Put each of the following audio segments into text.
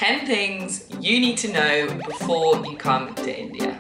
10 things you need to know before you come to India.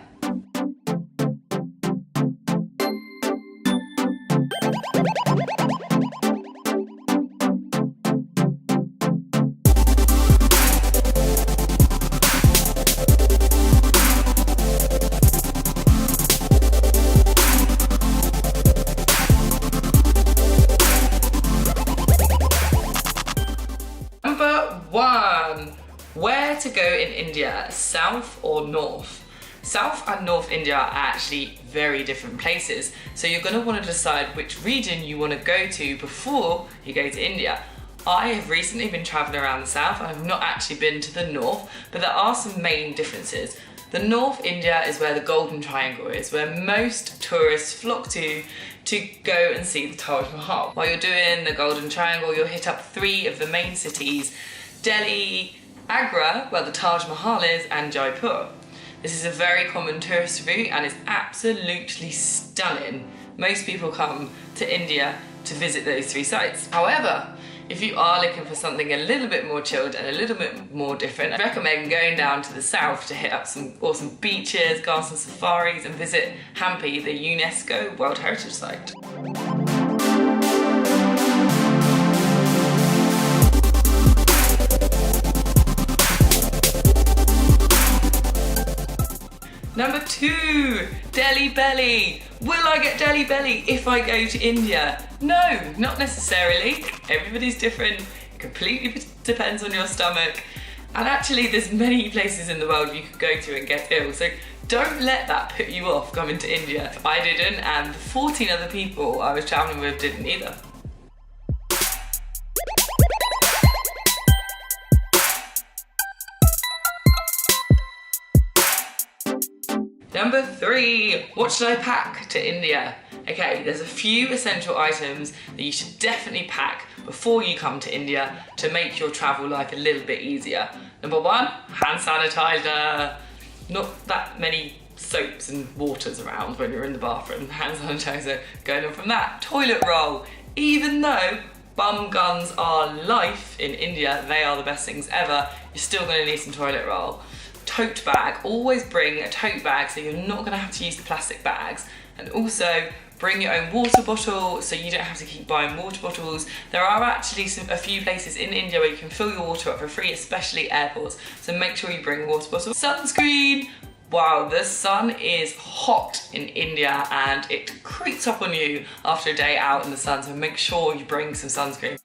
Number 1. Where to go in India, south or north? South and North India are actually very different places, so you're going to want to decide which region you want to go to before you go to India. I have recently been travelling around the south and I've not actually been to the north, but there are some main differences. The North India is where the Golden Triangle is, where most tourists flock to go and see the Taj Mahal. While you're doing the Golden Triangle, you'll hit up 3 of the main cities: Delhi, Agra, where the Taj Mahal is, and Jaipur. This is a very common tourist route and it's absolutely stunning. Most people come to India to visit those 3 sites. However, if you are looking for something a little bit more chilled and a little bit more different, I recommend going down to the south to hit up some awesome beaches, go on some safaris and visit Hampi, the UNESCO World Heritage Site. Number 2, Delhi belly. Will I get Delhi belly if I go to India? No, not necessarily. Everybody's different. It completely depends on your stomach. And actually there's many places in the world you could go to and get ill. So don't let that put you off coming to India. I didn't, and the 14 other people I was traveling with didn't either. Number 3, what should I pack to India? Okay, there's a few essential items that you should definitely pack before you come to India to make your travel life a little bit easier. Number 1, hand sanitizer. Not that many soaps and waters around when you're in the bathroom. Hand sanitizer going on from that. Toilet roll. Even though bum guns are life in India, they are the best things ever, you're still going to need some toilet roll. Tote bag, always bring a tote bag so you're not going to have to use the plastic bags, and also bring your own water bottle so you don't have to keep buying water bottles. There are actually a few places in India where you can fill your water up for free, especially airports, so make sure you bring a water bottle. Sunscreen. Wow, the sun is hot in India and it creeps up on you after a day out in the sun, so make sure you bring some sunscreen.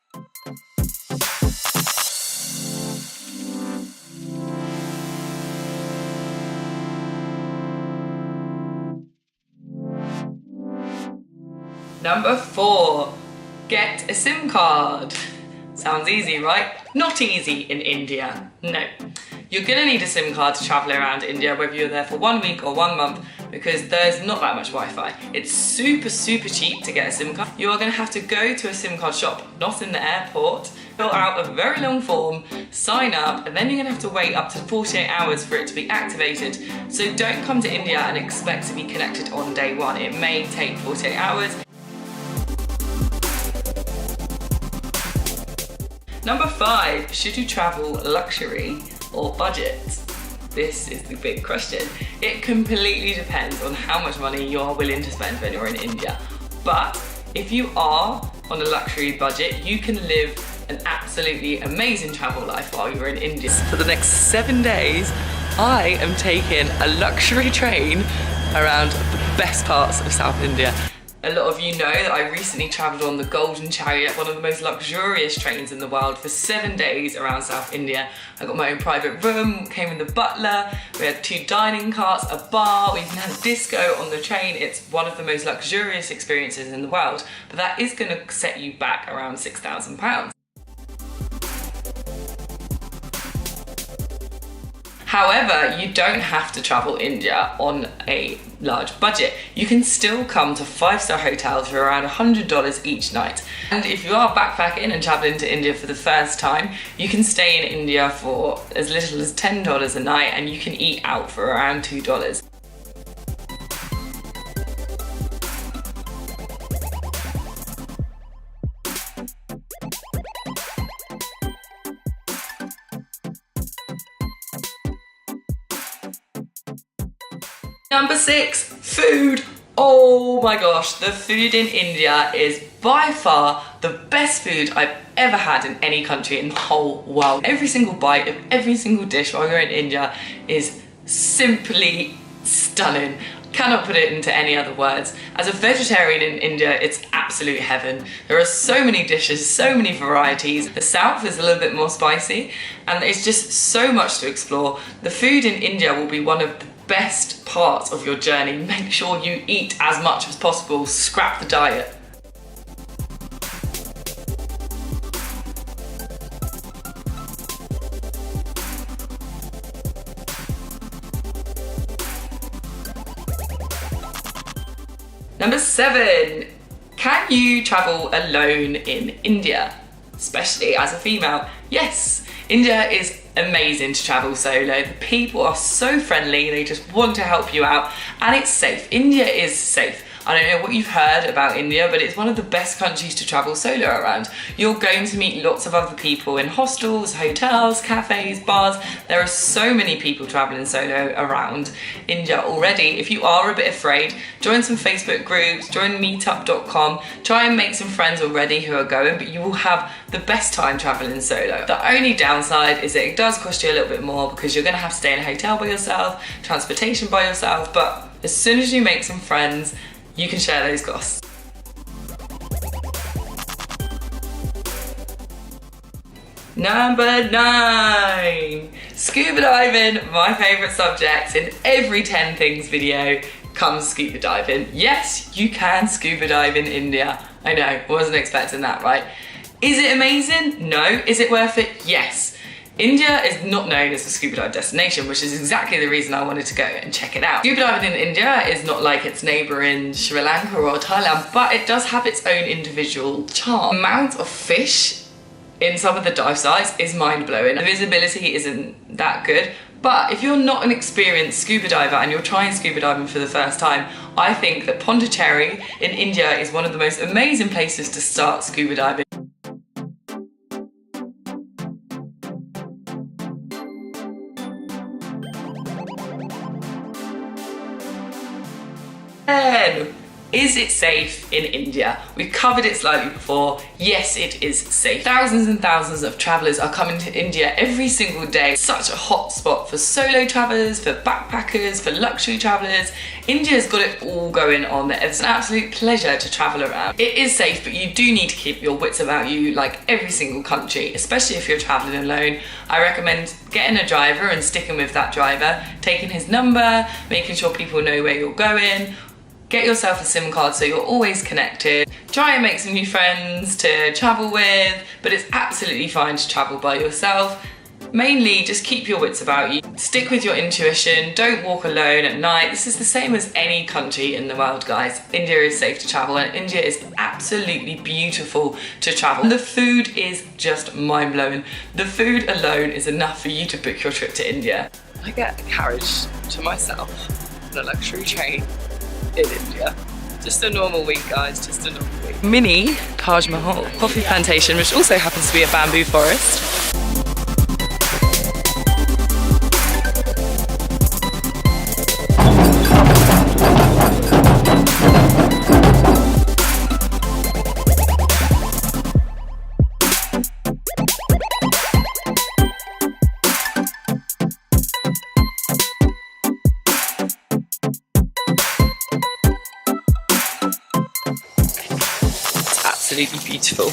Number 4, get a SIM card. Sounds easy, right? Not easy in India, no. You're gonna need a SIM card to travel around India, whether you're there for 1 week or 1 month, because there's not that much Wi-Fi. It's super cheap to get a SIM card. You are gonna have to go to a SIM card shop, not in the airport, fill out a very long form, sign up, and then you're gonna have to wait up to 48 hours for it to be activated. So don't come to India and expect to be connected on day 1. It may take 48 hours. Number 5, should you travel luxury or budget? This is the big question. It completely depends on how much money you are willing to spend when you're in India. But if you are on a luxury budget, you can live an absolutely amazing travel life while you're in India. For the next 7 days, I am taking a luxury train around the best parts of South India. A lot of you know that I recently travelled on the Golden Chariot, one of the most luxurious trains in the world, for 7 days around South India. I got my own private room, came with the butler, we had 2 dining carts, a bar, we even had a disco on the train. It's one of the most luxurious experiences in the world, but that is going to set you back around £6,000. However, you don't have to travel India on a large budget. You can still come to 5-star hotels for around $100 each night. And if you are backpacking and traveling to India for the first time, you can stay in India for as little as $10 a night and you can eat out for around $2. Number 6, food. Oh my gosh, the food in India is by far the best food I've ever had in any country in the whole world. Every single bite of every single dish while you're in India is simply stunning. Cannot put it into any other words. As a vegetarian in India, it's absolute heaven. There are so many dishes, so many varieties. The south is a little bit more spicy, and it's just so much to explore. The food in India will be one of the best parts of your journey. Make sure you eat as much as possible. Scrap the diet. Number 7, can you travel alone in India, especially as a female? Yes, India is amazing to travel solo. The people are so friendly, they just want to help you out, and it's safe. India is safe. I don't know what you've heard about India, but it's one of the best countries to travel solo around. You're going to meet lots of other people in hostels, hotels, cafes, bars. There are so many people traveling solo around India already. If you are a bit afraid, join some Facebook groups, join meetup.com, try and make some friends already who are going, but you will have the best time traveling solo. The only downside is that it does cost you a little bit more because you're gonna have to stay in a hotel by yourself, transportation by yourself, but as soon as you make some friends, you can share those costs. Number 9, scuba diving, my favourite subject. In every 10 things video comes scuba diving. Yes, you can scuba dive in India. I know, wasn't expecting that, right? Is it amazing? No. Is it worth it? Yes. India is not known as a scuba dive destination, which is exactly the reason I wanted to go and check it out. Scuba diving in India is not like its neighbour in Sri Lanka or Thailand, but it does have its own individual charm. The amount of fish in some of the dive sites is mind-blowing. The visibility isn't that good, but if you're not an experienced scuba diver and you're trying scuba diving for the first time, I think that Pondicherry in India is one of the most amazing places to start scuba diving. Is it safe in India? We've covered it slightly before. Yes, it is safe. Thousands and thousands of travellers are coming to India every single day. It's such a hot spot for solo travellers, for backpackers, for luxury travellers. India's got it all going on. It's an absolute pleasure to travel around. It is safe, but you do need to keep your wits about you like every single country, especially if you're travelling alone. I recommend getting a driver and sticking with that driver, taking his number, making sure people know where you're going. Get yourself a SIM card so you're always connected. Try and make some new friends to travel with, but it's absolutely fine to travel by yourself. Mainly, just keep your wits about you. Stick with your intuition. Don't walk alone at night. This is the same as any country in the world, guys. India is safe to travel, and India is absolutely beautiful to travel. The food is just mind-blowing. The food alone is enough for you to book your trip to India. I get a carriage to myself on a luxury train in India. Just a normal week, guys, just a normal week. Mini Taj Mahal coffee plantation, which also happens to be a bamboo forest. Absolutely beautiful.